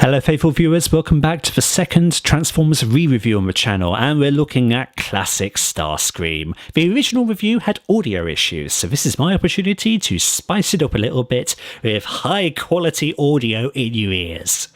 Hello faithful viewers, welcome back to the second Transformers re-review on the channel, and we're looking at classic Starscream. The original review had audio issues, so this is my opportunity to spice it up a little bit with high quality audio in your ears.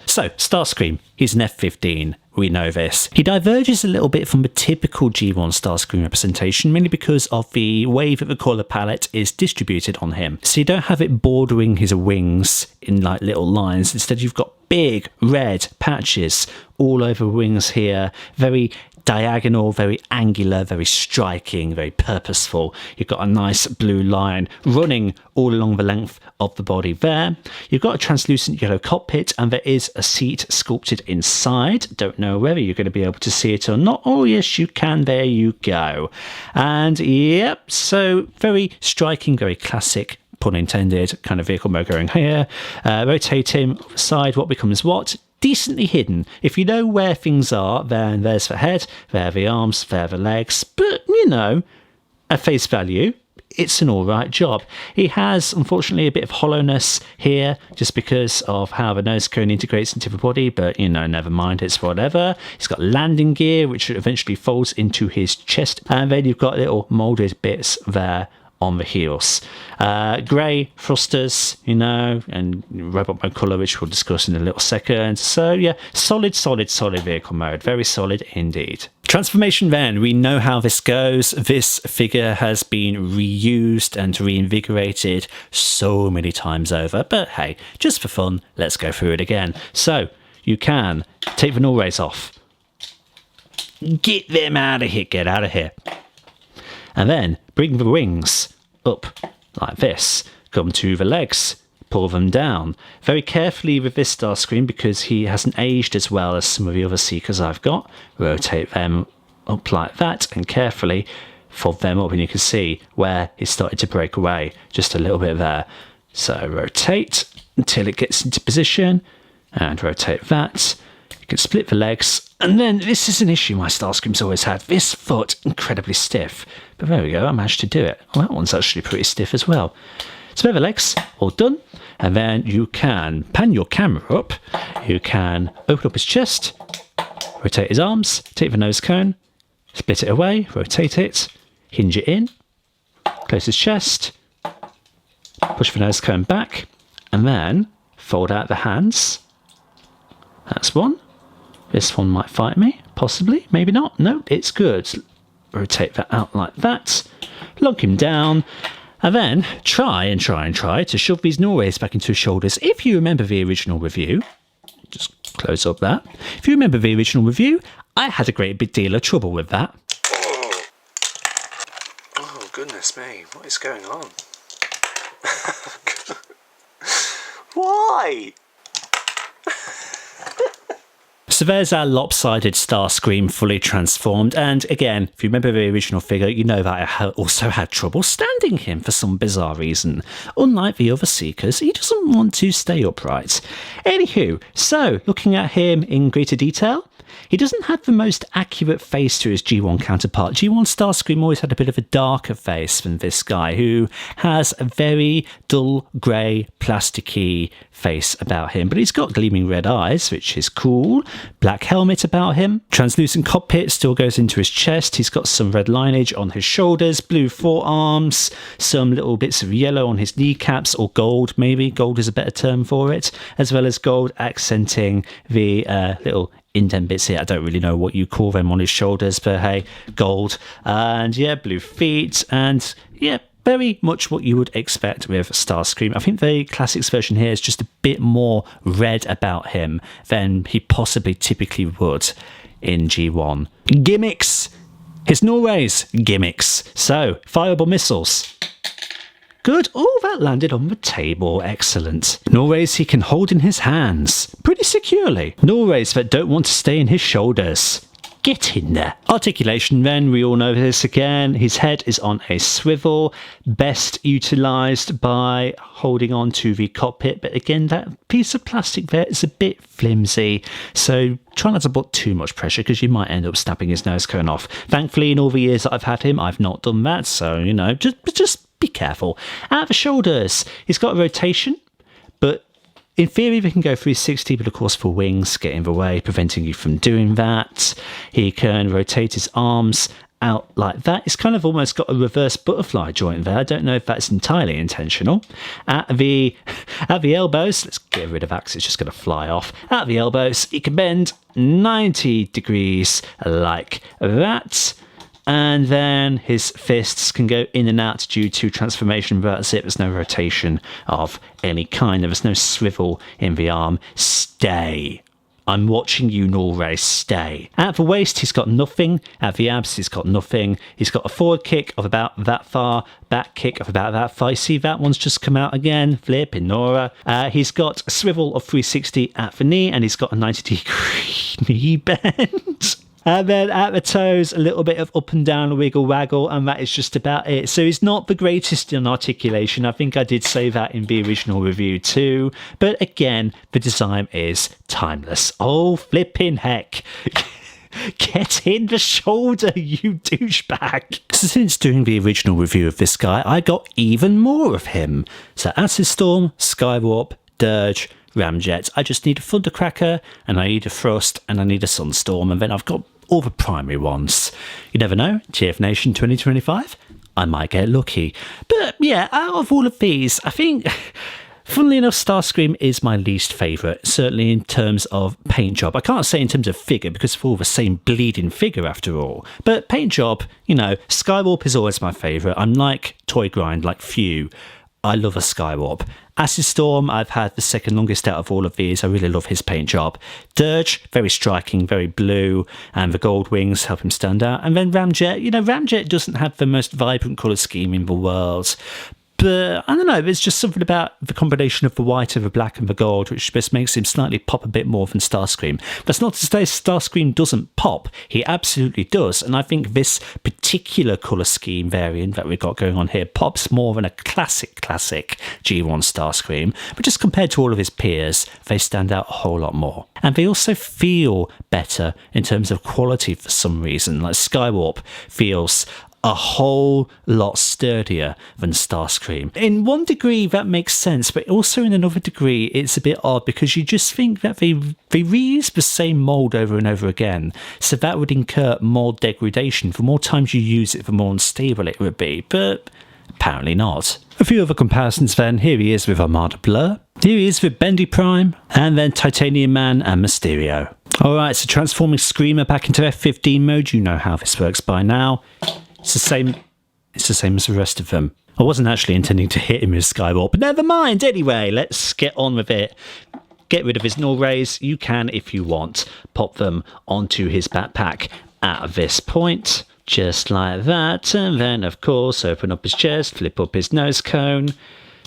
So, Starscream, he's an F-15. We know this. He diverges a little bit from the typical G1 Starscream representation, mainly because of the way that the colour palette is distributed on him. So you don't have it bordering his wings in like little lines. Instead, you've got big red patches all over wings here. Very diagonal, very angular, very striking, very purposeful. You've got a nice blue line running all along the length of the body there. You've got a translucent yellow cockpit, and there is a seat sculpted inside. Don't know whether you're going to be able to see it or not. Oh yes, you can. There you go. And yep, so very striking, very classic, pun intended, kind of vehicle mode going here. Rotate him side, what becomes what? Decently hidden. If you know where things are, then there's the head, there are the arms, there are the legs. But, you know, at face value, it's an alright job. He has, unfortunately, a bit of hollowness here, just because of how the nose cone integrates into the body, but, you know, never mind, it's whatever. He's got landing gear, which eventually folds into his chest, and then you've got little moulded bits there on the heels. Grey thrusters, you know, and robot mode colour, which we'll discuss in a little second. So yeah, solid vehicle mode. Very solid indeed. Transformation then, we know how this goes. This figure has been reused and reinvigorated so many times over, but hey, just for fun, let's go through it again. So, you can take the null rays off. Get them out of here, get out of here. And then bring the wings up like this, come to the legs, pull them down. Very carefully with this Starscream, because he hasn't aged as well as some of the other Seekers I've got. Rotate them up like that and carefully fold them up, and you can see where he started to break away, just a little bit there. So rotate until it gets into position and rotate that. You can split the legs, and then this is an issue my Starscream's always had. This foot, incredibly stiff. But there we go, I managed to do it. Well, that one's actually pretty stiff as well. So there the legs, all done. And then you can pan your camera up. You can open up his chest, rotate his arms, take the nose cone, split it away, rotate it, hinge it in, close his chest, push the nose cone back, and then fold out the hands. That's one. This one might fight me, possibly, maybe not. No, it's good. Rotate that out like that, lock him down, and then try to shove these null rays back into his shoulders. If you remember the original review, just close up that. If you remember the original review, I had a great big deal of trouble with that. Oh goodness me, what is going on? Why? So there's our lopsided Starscream fully transformed, and again, if you remember the original figure, you know that I also had trouble standing him for some bizarre reason. Unlike the other Seekers, he doesn't want to stay upright. Anywho, so looking at him in greater detail, he doesn't have the most accurate face to his G1 counterpart. G1 Starscream always had a bit of a darker face than this guy, who has a very dull grey, plasticky face about him. But he's got gleaming red eyes, which is cool. Black helmet about him. Translucent cockpit still goes into his chest. He's got some red lineage on his shoulders, blue forearms, some little bits of yellow on his kneecaps, or gold maybe. Gold is a better term for it. As well as gold accenting the little indent bits here. I don't really know what you call them on his shoulders, but hey, gold. And yeah, blue feet, and yeah, very much what you would expect with Starscream. I think the classics version here is just a bit more red about him than he possibly typically would in G1. Gimmicks! His null rays, gimmicks. So, fireable missiles. Good. Oh, that landed on the table. Excellent. Null rays he can hold in his hands pretty securely. Null rays that don't want to stay in his shoulders. Get in there. Articulation then, we all know this again. His head is on a swivel, best utilised by holding on to the cockpit. But again, that piece of plastic there is a bit flimsy. So try not to put too much pressure, because you might end up snapping his nose cone off. Thankfully, in all the years that I've had him, I've not done that. So, you know, just be careful. At the shoulders, he's got a rotation, but in theory, they can go 360, but of course for wings, get in the way, preventing you from doing that. He can rotate his arms out like that. It's kind of almost got a reverse butterfly joint there. I don't know if that's entirely intentional. At the elbows, let's get rid of that because it's just going to fly off. At the elbows, he can bend 90 degrees like that. And then his fists can go in and out due to transformation, but that's it. There's no rotation of any kind. There's no swivel in the arm. Stay. I'm watching you, Norway. Stay. At the waist, he's got nothing. At the abs, he's got nothing. He's got a forward kick of about that far, back kick of about that far. You see, that one's just come out again. Flip in Nora. He's got a swivel of 360 at the knee, and he's got a 90-degree knee bend. And then at the toes, a little bit of up and down wiggle waggle, and that is just about it. So he's not the greatest in articulation. I think I did say that in the original review too. But again, the design is timeless. Oh, flipping heck. Get in the shoulder, you douchebag. So since doing the original review of this guy, I got even more of him. So Acid Storm, Skywarp, Dirge, Ramjet. I just need a Thundercracker, and I need a Thrust, and I need a Sunstorm, and then I've got all the primary ones. You never know, TF Nation 2025, I might get lucky. But yeah, out of all of these, I think, funnily enough, Starscream is my least favourite, certainly in terms of paint job. I can't say in terms of figure, because they're all the same bleeding figure after all. But paint job, you know, Skywarp is always my favourite. I'm like Toy Grind, like few. I love a Skywarp. Acid Storm, I've had the second longest out of all of these. I really love his paint job. Dirge, very striking, very blue, and the gold wings help him stand out. And then Ramjet, you know, Ramjet doesn't have the most vibrant colour scheme in the world. But I don't know, there's just something about the combination of the white and the black and the gold which just makes him slightly pop a bit more than Starscream. That's not to say Starscream doesn't pop. He absolutely does. And I think this particular colour scheme variant that we've got going on here pops more than a classic G1 Starscream. But just compared to all of his peers, they stand out a whole lot more. And they also feel better in terms of quality for some reason. Like Skywarp feels a whole lot sturdier than Starscream. In one degree that makes sense, but also in another degree it's a bit odd because you just think that they reuse the same mould over and over again, so that would incur mould degradation. The more times you use it, the more unstable it would be, but apparently not. A few other comparisons then. Here he is with Armada Blur, here he is with Bendy Prime, and then Titanium Man and Mysterio. Alright, so transforming Screamer back into F15 mode, you know how this works by now. It's the same as the rest of them. I wasn't actually intending to hit him with Skywarp, but never mind. Anyway, let's get on with it. Get rid of his null rays. You can, if you want, pop them onto his backpack at this point. Just like that. And then, of course, open up his chest, flip up his nose cone,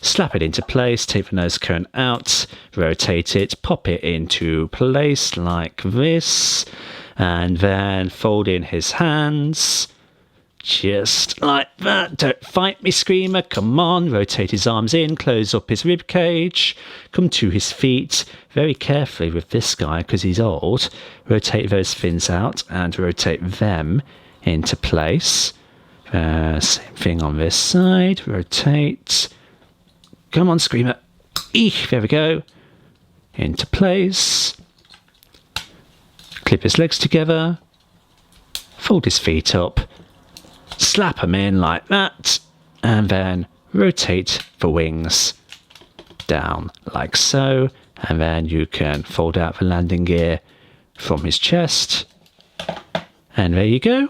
slap it into place, take the nose cone out, rotate it, pop it into place like this, and then fold in his hands. Just like that. Don't fight me, Screamer. Come on. Rotate his arms in. Close up his rib cage. Come to his feet. Very carefully with this guy because he's old. Rotate those fins out and rotate them into place. Same thing on this side. Rotate. Come on, Screamer. Eek. There we go. Into place. Clip his legs together. Fold his feet up. Slap them in like that, and then rotate the wings down like so, and then you can fold out the landing gear from his chest, and there you go.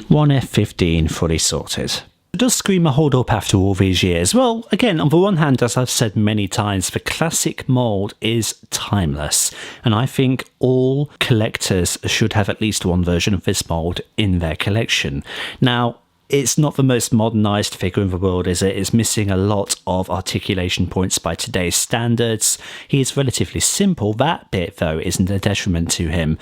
One F15 fully sorted. Does Screamer hold up after all these years? Well, again, on the one hand, as I've said many times, the classic mould is timeless, and I think all collectors should have at least one version of this mould in their collection. Now, it's not the most modernised figure in the world, is it? It's missing a lot of articulation points by today's standards. He is relatively simple. That bit, though, isn't a detriment to him.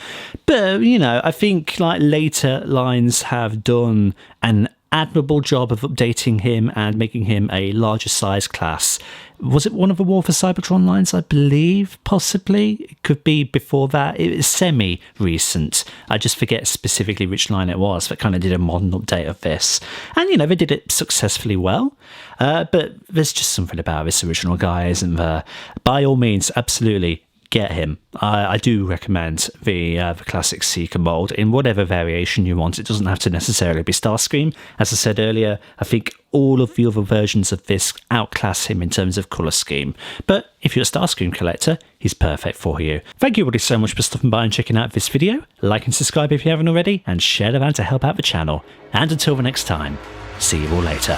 But, you know, I think like later lines have done an admirable job of updating him and making him a larger size class Was it one of the War for Cybertron lines, I believe, possibly? It could be before that. It was semi-recent. I just forget specifically which line it was that kind of did a modern update of this. And, you know, they did it successfully well. But there's just something about this original guy, isn't there? By all means, absolutely. Get him. I do recommend the classic Seeker Mould in whatever variation you want. It doesn't have to necessarily be Starscream. As I said earlier, I think all of the other versions of this outclass him in terms of colour scheme. But if you're a Starscream collector, he's perfect for you. Thank you all so much for stopping by and checking out this video. Like and subscribe if you haven't already, and share it around to help out the channel. And until the next time, see you all later.